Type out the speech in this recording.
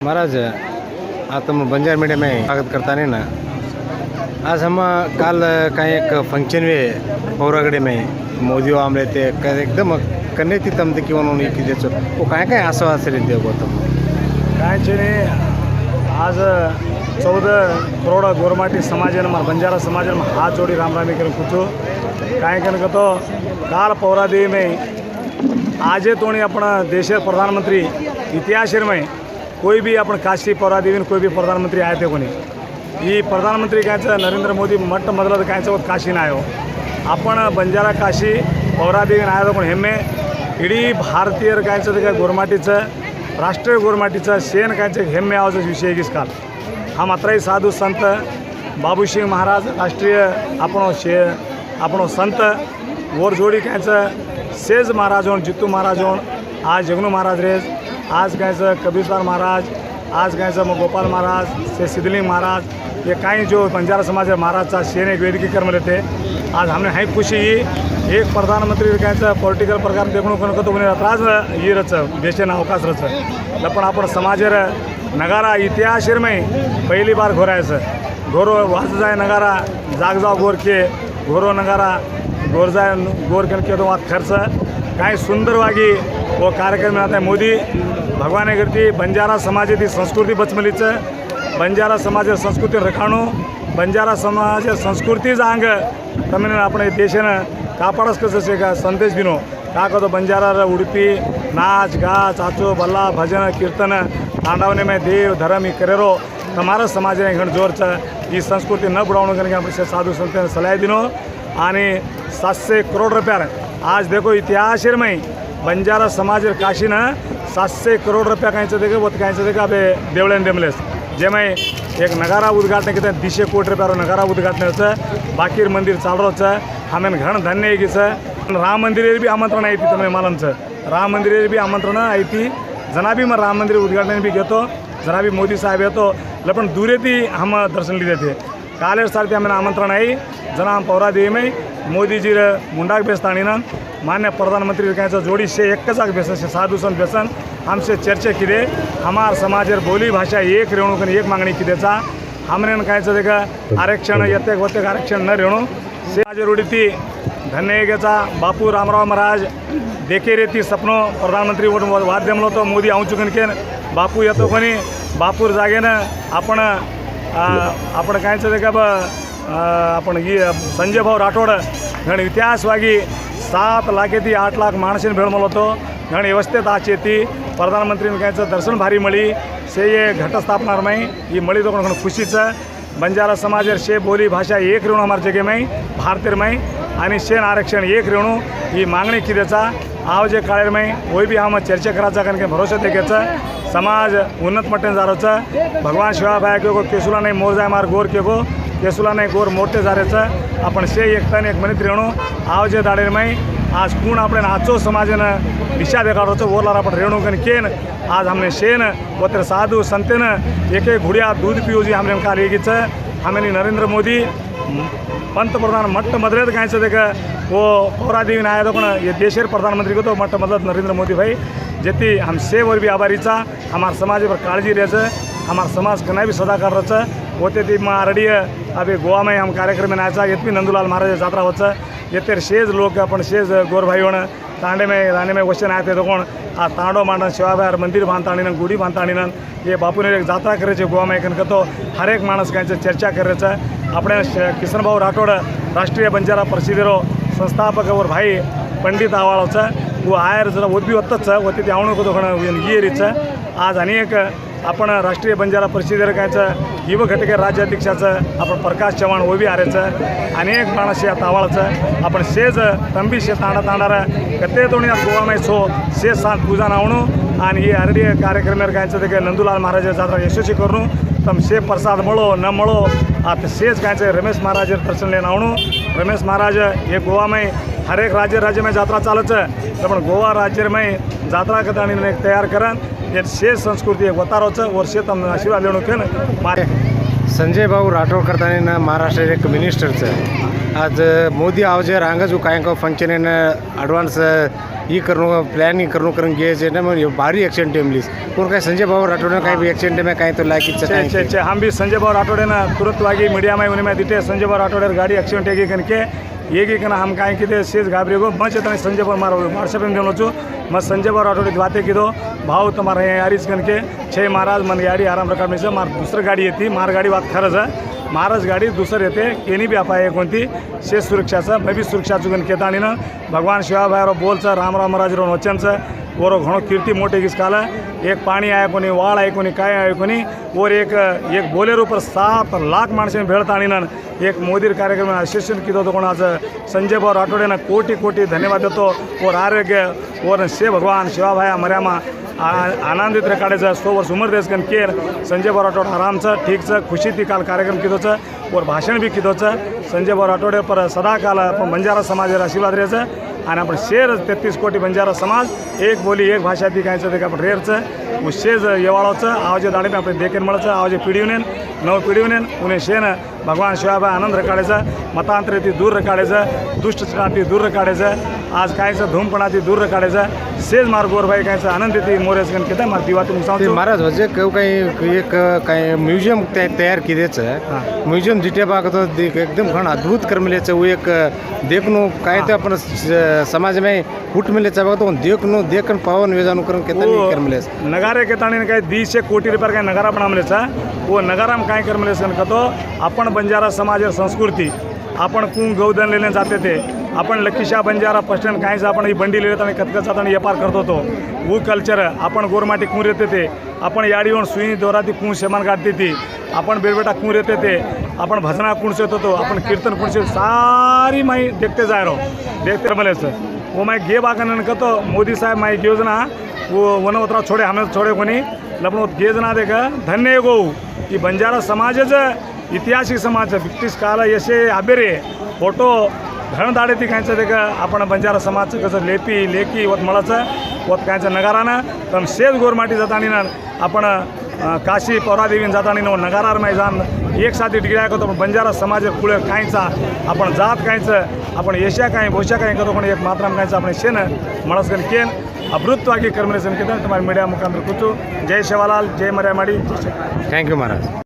महाराज आता मग बंजार मीडिया में स्वागत करता नहीं ना। आज हम काल काही एक फंक्शन में पौरागडे में मोदी आमले ते एकदम कन्ने ती तमते किंवा नोनी की देचो वो काय असं असेल ते गौतम कायचे आज 14 करोड गोरमाटी समाजन में बंजारा समाजन में हाथ जोड़ी राम रामी कर कुछ काय कन तो काल पौरादेवी में आजे तोणी अपना देश प्रधानमंत्री इतिहास में कोई भी अपन काशी पौरादेवी कोई भी प्रधानमंत्री आए थे कोणी ये प्रधानमंत्री काय नरेंद्र मोदी मट्ट मदल काय काशी ना आयो आपण बंजारा काशी पौरादेवी आयो पण हेमे इडी भारतीय काय गोरमाटीचं राष्ट्रीय गोरमाटीचं शेण काय हेम्मे आवाज विषय गिस काल हम अत्राई साधू संत बाबू सिंह महाराज राष्ट्रीय आपण संत वर जोड़ी काय सेज महाराज होण जित्तू महाराज होण आज जगनू महाराज रेज आज काय कबीरदार महाराज आज काय मग गोपाल महाराज से सिद्धलिंग महाराज ये कहीं जो बंजारा समाज महाराज का शेन एक वेदिकीकरण में रहते आज हमने हाई खुशी एक प्रधानमंत्री काय पॉलिटिकल प्रकार देखून कोण तो त्रास ये रच देशानं अवकाश रच लपण आपण समाज नगारा इतिहास में पहली बार घोरायचं घोरो वाज जाए नगारा जाग जाओ गोर के घोरो नगारा गोर जाए गोर के तो वात खर्च काय सुंदरवागी वो कार्यक्रम में आता है मोदी भगवान करती बंजारा समाज की संस्कृति बचमलीचं बंजारा समाज संस्कृति रखाणू बंजारा समाज संस्कृति अंग तमिळ आपण देशानं कापाडस कसं का संदेश दिनो का तो बंजारा उडुपी नाच गाच आचो बल्ला भजन कीर्तन तांडवने में देव धर्म ही करेरो तुम्हारा समाज ने घण जोर ये संस्कृति न बुड़ावण करके आपण साधू संत सलाह दिनो आणि 700 करोड़ रुपया आज देखो इतिहास में बंजारा समाज काशी न 700 करोड़ रुपया कहीं देखे वो कहीं देखा अबे देवळेन देमलेस जेमें एक नगारा उद्घाटन किती 200 कोटी रुपयावर नगारा उद्घाटनाचं बाकीर मंदिर चालरोचं हमें घण धन्य की राम मंदिर भी आमंत्रण आहे तुम्ही मालमचं राम मंदिर भी आमंत्रण आहे जना भी मैं राम मंदिर उद्घाटन भी घेतो जना भी मोदी साहेब येतो लपन दूरे थी हम दर्शन ली थे कालेर सारथी हमें आमंत्रण आहे जना हम पौरादेवी में मोदी जी मुंडाक बेसतानी ना मान्य प्रधानमंत्री क्या जोड़ी से एक बेसन से साधु संत बेसन हमसे चर्चा की दे हमार समाज बोली भाषा एक रेणु एक मागणी की देचा हमने क्या देखा आरक्षण यत्तेक वत्तेक आरक्षण न रेणु से रूढ़ी थी धन्य गेचा बापू रामराव महाराज देखे रेती सपनो प्रधानमंत्री वाद्य म्हणलो तो मोदी आऊँ चुकन के बापू येतो कोणी बापूर जागेनं आपण काय देखा आपण ही संजय भाऊ राठोड घण इतिहासवागी 7 लाख ती 8 लाख माणसेन भेळ होतो घण व्यवस्थित आचे ती प्रधानमंत्री काय दर्शन भारी मळी से ये घटस्थापना में ये मळी तो घण खुशीचं बंजारा समाज शे बोली भाषा एक रेणू हमारे जगह में भारतीय में आणि शेन आरक्षण एक रेणू ही मागणी की देचा आवजे काळेर में वही भी हम चर्चा करायचा कारण की भरोसा देखेचं समाज उन्नत मट्टन जारोचं भगवान शिवाभाई के केसुला नहीं मोर जाय मार गोर के गो केसुला नहीं गोर मोठे जारेचं आपण शे एक तन एक मनित रेणू आवजे दाडेर में आज कोण आपण आचो समाजनं दिशा देखाडोचं वरला आपण रेणू कन केन आज हमने शेन वत्र साधु संतेन एक घुड़िया दूध पियोजी हमने काल येगीचं हमें नरेंद्र मोदी पंतप्रधान मट्ट मदरेत काय देख वो पौरादेवी आया तो ये देशेर प्रधानमंत्री को तो मट्ट मदद नरेंद्र मोदी भाई जेती हम सेवर भी आभारीचा हमार समाज पर काळजी रह हमार समाज कना भी सदा कर रच होते ती मारडी अभी गोवा में हम कार्यक्रम में आया ये भी नंदूलाल महाराज यात्रा होच ये तेर शेज लोग अपन शेज गोर भाई होण तांडे में राने में क्वेश्चन आए थे तो कौन आ तांडो मांडन शिवाबाई मंदिर बांधताणी गुड़ी बांधताणी ये बापू ने एक यात्रा करे गोवा में कन तो हर एक मानस काय चर्चा करायचं अपने किशन भाऊ राठोड राष्ट्रीय बंजारा परिषदेरो संस्थापक और भाई पंडित आवाळचं वो आयर जरा वो भी होतच होते ते आवणू को ये रीच आज अनेक आपण राष्ट्रीय बंजारा परिषदेर कायचं युव घटके राज्याध्यक्षाचं आपण प्रकाश चव्हाण वो भी आरेचं अनेक माणस या तावाळचं आपण शेज तंबी शे तांडा तांडार कते तोणी गोवा में सो शे 7 पूजा नावणू आणि ये अरडी कार्यक्रम कायचं ते नंदूलाल महाराज यात्रा यशस्वी करू तम शे प्रसाद मळो न मळो आता शेज कायचं रमेश महाराज दर्शन लेन आवणू रमेश महाराज ये गोवा में हर एक राज्य में यात्रा चालच पण गोवा राज्य में यात्रा कथाणी तैयार करन ये शेष संस्कृति एक वतारोचं वर्ष तम आशीर्वाद लेणू केन मारे संजय भाऊ राठोड करताना ना महाराष्ट्र एक मिनिस्टरचं आज मोदी आवजे रांग जो काय फंक्शन ॲडव्हान्स ही करणं प्लॅनिंग करणं करून घ्यायचे ना मग भारी ॲक्सिडेंट टेमलीस कोण काय संजय भाऊ राठोड काही भी ॲक्सिडेंट में काही तो लायकीचं छे छे छे हम भी संजय भाऊ राठोड़े ना तुरंत वागी मीडिया में उन्हें दिटे संजय भाऊ राठोड़े गाड़ी एक्सीडेंट हेगी कनके येगी कना हम काहे किते सेज घाबरे गो मच तने संजय भाऊ मारो व्हाट्सएप में देनो छु मैं संजय भाऊ राठोड़े बातें कीधो भाऊ तुम्हारे यारीज कनके छे महाराज मन गाड़ी आराम रखा में से मार दूसरी गाड़ी येती मार गाड़ी बात खरज है महाराज गाडी दुसरं येते केनी बी अपाय कोणती शे सुरक्षाचं मैं भी सुरक्षाचं गण केताणीनं भगवान शिवाभाईराव बोलचं रामराव महाराजराव वचनचं और घणो कीर्ती मोठे किसकाल एक पाणी आहे कोणी वाळ आहे कोणी काय आहे कोणी और एक बोलेरो पर 7 लाख माणसे भेळताणीनं एक मोदी कार्यक्रम आशीर्षण किदो तो कोणाचं संजय भाऊ राठोडेनं कोटी कोटी धन्यवाद देतो और आरोग्य और शे भगवान शिवाभाया मर्यामा आनंदित काढायचं 100 वर्ष उमर देश कन केर संजय भाऊ राठोड आरामचं ठीकचं खुशी ती काल कार्यक्रम किदोचं और भाषण भी किदोचं संजय भाऊ राठोडे पर सदा काल आपण बंजारा समाजाला आशीर्वाद द्यायचं आणि आपण शेर 33 कोटी बंजारा समाज एक बोली एक भाषा ती कायचं ते आपण रेरचं शेज येवाळाचं आवाज दाडे आपण देखील मळचं आवाज पिढीवनेन नव पिढीवनेन उन्हे शेन भगवान शिवाभाई आनंद रकाडायचं मतांतर ती दूर रकाडायचं दुष्टचना ती दूर रकाडायचं आज कायचं धूमपणा ती दूर रकाडायचं सेज मार्गोर भाई कायचं आनंद ती मोरेच गण किती मार दिवा तुम्ही सांगतो महाराज म्हणजे काही एक काही म्युझियम तयार केल्याचं म्युझियम जिथे बघतो एकदम घण अद्भुत करमिल्याचं वो एक देखणं काय ते आपण समाज में फूट मिलेचं बघतो देखन पावन वेजानु करून केतना करमिल्यास नगारे केताणी काय 200 कोटी रुपये काय नगारा बनावलेचा वो नगाराम काय करमिल्यास कतो आपण बंजारा समाज संस्कृती आपण कुं गौधन लेने जाते थे आपण लकीशाह बंजारा पस्टन कायचं आपण ही बंडी लिहित आणि कथकच जाताना व्यापार करत होतो वो कल्चर आपण गोरमाटी कुं येते ते आपण याडीवर सुई दोराती कुं शेमान काढते ती आपण बेरबेटा कुं येते ते आपण भजना कुण से होतो आपण कीर्तन कुण से सारी माई देखते जाय रहो देखते मलेचं वो मैं गे बागन कतो मोदी साहेब माई योजना वो वनवतराव छोड़े हमें छोड़े कोणी लपन गे जना देखा धन्य गो की बंजारा समाजाचं ऐतिहासिक समाज ब्रिटिश काल यशे आबेरे फोटो घण दाडे ती कायचं ते का आपण बंजारा समाजचं कसं लेकी वत मळाचं वत कायचं नगारानं पण शेज गोरमाटी जाताना आपण काशी पौरादेवीन जाताना नगारार मैदान एक साथी टिकड्या करतो पण बंजारा समाज कुळे कायचा आपण जात कायचं आपण येशा काय भोशा काय करतो पण एक मात्राम कायचं आपण शेन मळसकन केन अभृतವಾಗಿ कर्मनेसन केतं तुम्हाला मीडिया मुखांतर कुचू जय शिवालाल जय मर्यामाडी थँक्यू महाराज